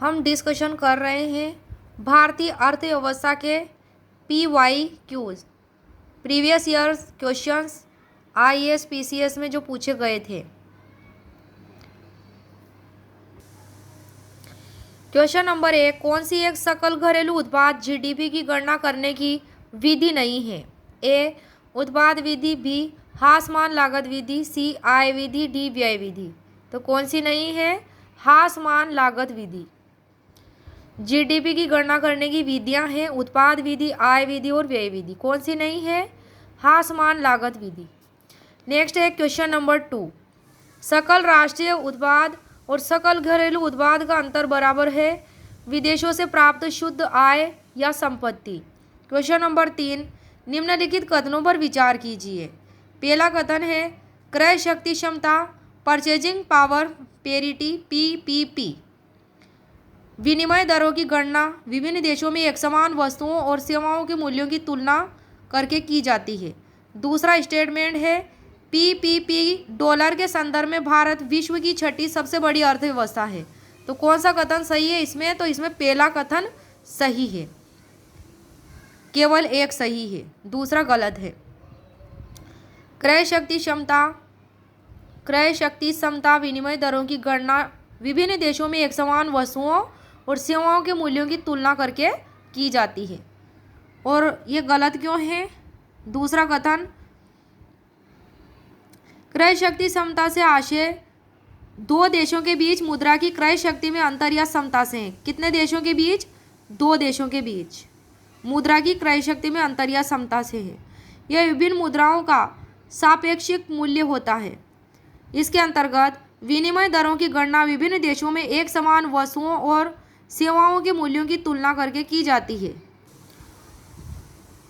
हम डिस्कशन कर रहे हैं भारतीय अर्थव्यवस्था के PYQs, previous years questions IAS PCS में जो पूछे गए थे। क्वेश्चन नंबर 1, कौन सी एक सकल घरेलू उत्पाद GDP की गणना करने की विधि नहीं है? ए उत्पाद विधि, बी हासमान लागत विधि, सी आय विधि, डी व्यय विधि। तो कौन सी नहीं है? हासमान लागत विधि। GDP की गणना करने की विधियां हैं उत्पाद विधि, आय विधि और व्यय विधि। कौन सी नहीं है? हासमान लागत विधि। नेक्स्ट है क्वेश्चन नंबर 2, सकल राष्ट्रीय उत्पाद और सकल घरेलू उत्पाद का अंतर बराबर है, विदेशों से प्राप्त शुद्ध आय या संपत्ति। क्वेश्चन नंबर 3, निम्नलिखित कथनों पर विचार कीजिए। पहला कथन है क्रय शक्ति क्षमता, परचेजिंग पावर पेरिटी, PPP। विनिमय दरों की गणना विभिन्न देशों में एक समान वस्तुओं और सेवाओं के मूल्यों की तुलना करके की जाती है। दूसरा स्टेटमेंट है PPP डॉलर के संदर्भ में भारत विश्व की छठी सबसे बड़ी अर्थव्यवस्था है। तो कौन सा कथन सही है इसमें? तो इसमें पहला कथन सही है, केवल एक सही है, दूसरा गलत है। क्रय शक्ति क्षमता विनिमय दरों की गणना विभिन्न देशों में एक समान वस्तुओं और सेवाओं के मूल्यों की तुलना करके की जाती है। और ये गलत क्यों है? दूसरा कथन, क्रय शक्ति क्षमता से आशय दो देशों के बीच मुद्रा की क्रय शक्ति में अंतर या समता से है। कितने देशों के बीच? दो देशों के बीच मुद्रा की क्रय शक्ति में अंतर या समता से है। यह विभिन्न मुद्राओं का सापेक्षिक मूल्य होता है। इसके अंतर्गत विनिमय दरों की गणना विभिन्न देशों में एक समान वस्तुओं और सेवाओं के मूल्यों की तुलना करके की जाती है।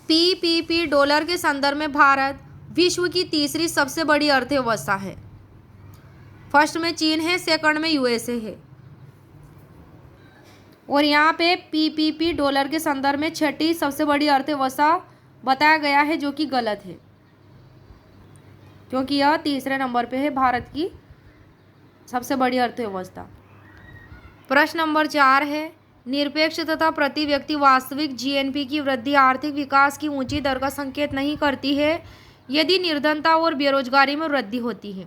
PPP डॉलर के संदर्भ में भारत विश्व की तीसरी सबसे बड़ी अर्थव्यवस्था है। फर्स्ट में चीन है, सेकंड में USA है। और यहाँ पे PPP डॉलर के संदर्भ में छठी सबसे बड़ी अर्थव्यवस्था बताया गया है, जो कि गलत है, क्योंकि यह तीसरे नंबर पे है भारत की सबसे बड़ी अर्थव्यवस्था। प्रश्न नंबर 4 है, निरपेक्ष तथा प्रति व्यक्ति वास्तविक GNP की वृद्धि आर्थिक विकास की ऊंची दर का संकेत नहीं करती है यदि निर्धनता और बेरोजगारी में वृद्धि होती है।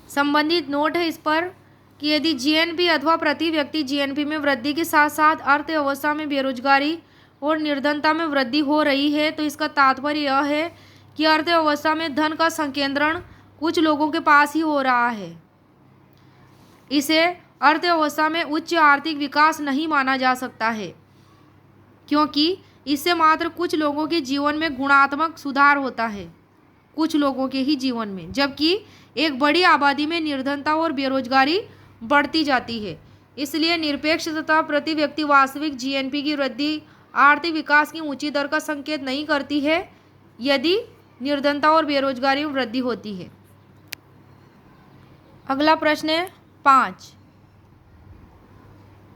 संबंधित नोट है इस पर कि यदि GNP अथवा प्रति व्यक्ति GNP में वृद्धि के साथ साथ अर्थव्यवस्था में बेरोजगारी और निर्धनता में वृद्धि हो रही है तो इसका तात्पर्य यह है कि अर्थव्यवस्था में धन का संकेंद्रण कुछ लोगों के पास ही हो रहा है। इसे अर्थव्यवस्था में उच्च आर्थिक विकास नहीं माना जा सकता है, क्योंकि इससे मात्र कुछ लोगों के जीवन में गुणात्मक सुधार होता है, कुछ लोगों के ही जीवन में, जबकि एक बड़ी आबादी में निर्धनता और बेरोजगारी बढ़ती जाती है। इसलिए निरपेक्ष तथा प्रति व्यक्ति वास्तविक GNP की वृद्धि आर्थिक विकास की ऊंची दर का संकेत नहीं करती है यदि निर्धनता और बेरोजगारी में वृद्धि होती है। अगला प्रश्न है 5,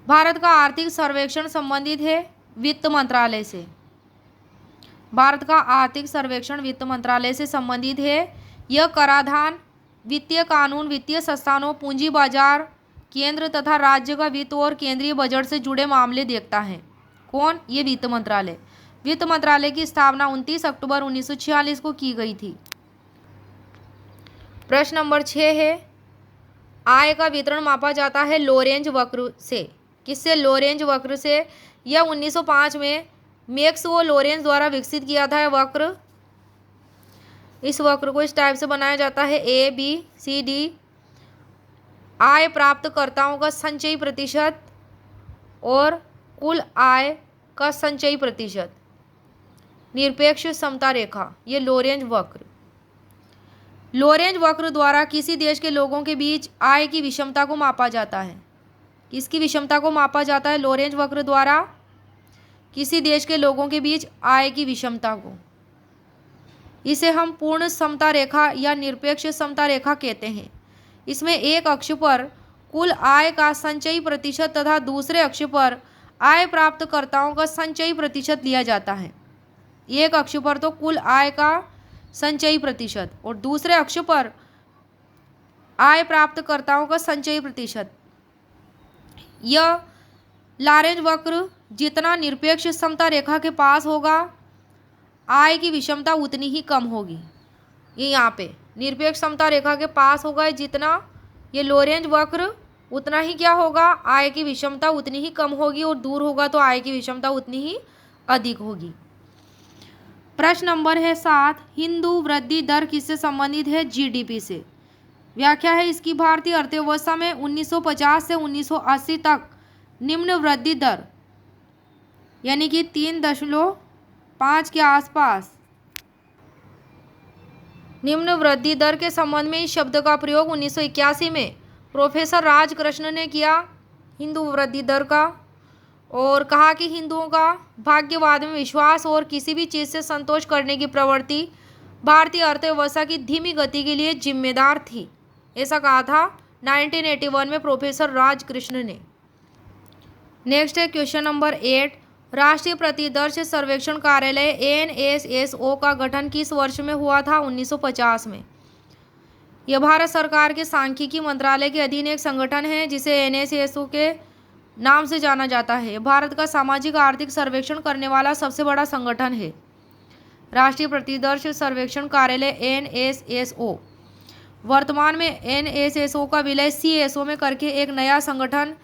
भारत का आर्थिक सर्वेक्षण संबंधित है वित्त मंत्रालय से। भारत का आर्थिक सर्वेक्षण वित्त मंत्रालय से संबंधित है। यह कराधान, वित्तीय कानून, वित्तीय संस्थानों, पूंजी बाजार, केंद्र तथा राज्य का वित्त और केंद्रीय बजट से जुड़े मामले देखता है। कौन? ये वित्त मंत्रालय। वित्त मंत्रालय की स्थापना 29 अक्टूबर 1946 को की गई थी। प्रश्न नंबर 6 है, आय का वितरण मापा जाता है लोरेंज वक्र से। किससे? लोरेंज वक्र से। यह 1905 में मैक्स वो लोरेंज द्वारा विकसित किया था वक्र। इस वक्र को इस टाइप से बनाया जाता है ABCD। आय प्राप्तकर्ताओं का संचयी प्रतिशत और कुल आय का संचयी प्रतिशत, निरपेक्ष समता रेखा, ये लोरेंज वक्र। लोरेंज वक्र द्वारा किसी देश के लोगों के बीच आय की विषमता को मापा जाता है। किसकी विषमता को मापा जाता है? लोरेंज वक्र द्वारा किसी देश के लोगों के बीच आय की विषमता को। इसे हम पूर्ण समता रेखा या निरपेक्ष समता रेखा कहते हैं। इसमें एक अक्ष पर कुल आय का संचयी प्रतिशत तथा दूसरे अक्ष पर आय प्राप्तकर्ताओं का संचयी प्रतिशत लिया जाता है। एक अक्ष पर तो कुल आय का संचयी प्रतिशत और दूसरे अक्ष पर आय प्राप्तकर्ताओं का संचयी प्रतिशत। यह लॉरेंज वक्र जितना निरपेक्ष समता रेखा के पास होगा, आय की विषमता उतनी ही कम होगी। ये यहाँ पे निरपेक्ष समता रेखा के पास होगा जितना, ये लॉरेंज वक्र उतना ही क्या होगा, आय की विषमता उतनी ही कम होगी, और दूर होगा तो आय की विषमता उतनी ही अधिक होगी। प्रश्न नंबर है 7, हिंदू वृद्धि दर किससे संबंधित है? जीडीपी से। व्याख्या है इसकी, भारतीय अर्थव्यवस्था में 1950 से 1980 तक निम्न वृद्धि दर यानी कि 3.5 के आसपास निम्न वृद्धि दर के संबंध में इस शब्द का प्रयोग 1981 में प्रोफेसर राजकृष्ण ने किया हिंदू वृद्धि दर का, और कहा कि हिंदुओं का भाग्यवाद में विश्वास और किसी भी चीज़ से संतोष करने की प्रवृत्ति भारतीय अर्थव्यवस्था की धीमी गति के लिए जिम्मेदार थी। ऐसा कहा था 1981 में प्रोफेसर राजकृष्ण ने। नेक्स्ट है क्वेश्चन नंबर 8, राष्ट्रीय प्रतिदर्श सर्वेक्षण कार्यालय NSSO का गठन किस वर्ष में हुआ था? 1950 में। यह भारत सरकार के सांख्यिकी मंत्रालय के अधीन एक संगठन है जिसे NSSO के नाम से जाना जाता है। भारत का सामाजिक आर्थिक सर्वेक्षण करने वाला सबसे बड़ा संगठन है। राष्ट्रीय प्रतिदर्श सर्वेक्षण कार्यालय NSSO। वर्तमान में NSSO का विलय CSO में करके एक नया संगठन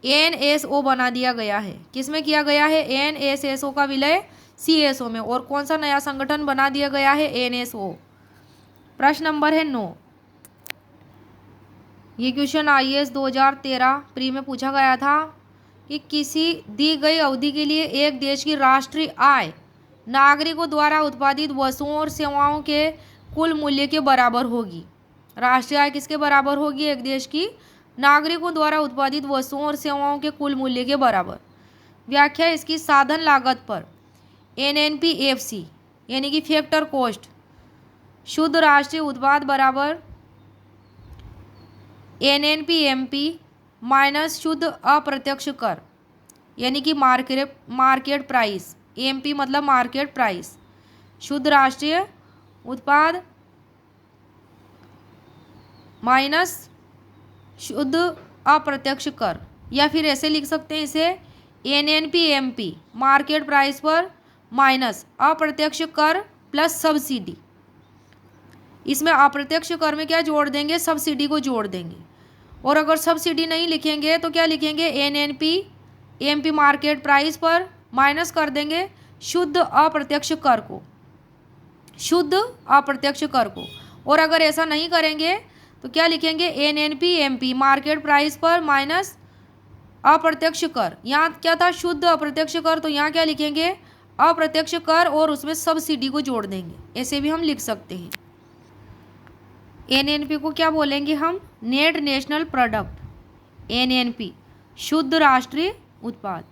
NSO बना दिया गया है। किसमें किया गया है? NSSO का विलय CSO में। और कौन सा नया संगठन बना दिया गया है? NSO। प्रश्न नंबर है 9, ये क्वेश्चन IAS 2013 प्री में पूछा गया था कि किसी दी गई अवधि के लिए एक देश की राष्ट्रीय आय नागरिकों द्वारा उत्पादित वस्तुओं और सेवाओं के कुल मूल्य के बराबर होगी। राष्ट्रीय आय किसके बराबर होगी? एक देश की नागरिकों द्वारा उत्पादित वस्तुओं और सेवाओं के कुल मूल्य के बराबर। व्याख्या इसकी, साधन लागत पर NNPFC यानी कि फैक्टर कॉस्ट, शुद्ध राष्ट्रीय उत्पाद बराबर NNPMP माइनस शुद्ध अप्रत्यक्ष कर यानी कि मार्केट प्राइस। MP मतलब मार्केट प्राइस। शुद्ध राष्ट्रीय उत्पाद माइनस शुद्ध अप्रत्यक्ष कर, या फिर ऐसे लिख सकते हैं इसे NNPMP मार्केट प्राइस पर माइनस अप्रत्यक्ष कर प्लस सब्सिडी। इसमें अप्रत्यक्ष कर में क्या जोड़ देंगे? सब्सिडी को जोड़ देंगे। और अगर सब्सिडी नहीं लिखेंगे तो क्या लिखेंगे? NNPMP मार्केट प्राइस पर माइनस कर देंगे शुद्ध अप्रत्यक्ष कर को, शुद्ध अप्रत्यक्ष कर को। और अगर ऐसा नहीं करेंगे तो क्या लिखेंगे? NNPMP मार्केट प्राइस पर माइनस अप्रत्यक्ष कर। यहाँ क्या था? शुद्ध अप्रत्यक्ष कर, तो यहाँ क्या लिखेंगे? अप्रत्यक्ष कर और उसमें सब्सिडी को जोड़ देंगे। ऐसे भी हम लिख सकते हैं। NNP को क्या बोलेंगे हम? Net national product. NNP शुद्ध राष्ट्रीय उत्पाद।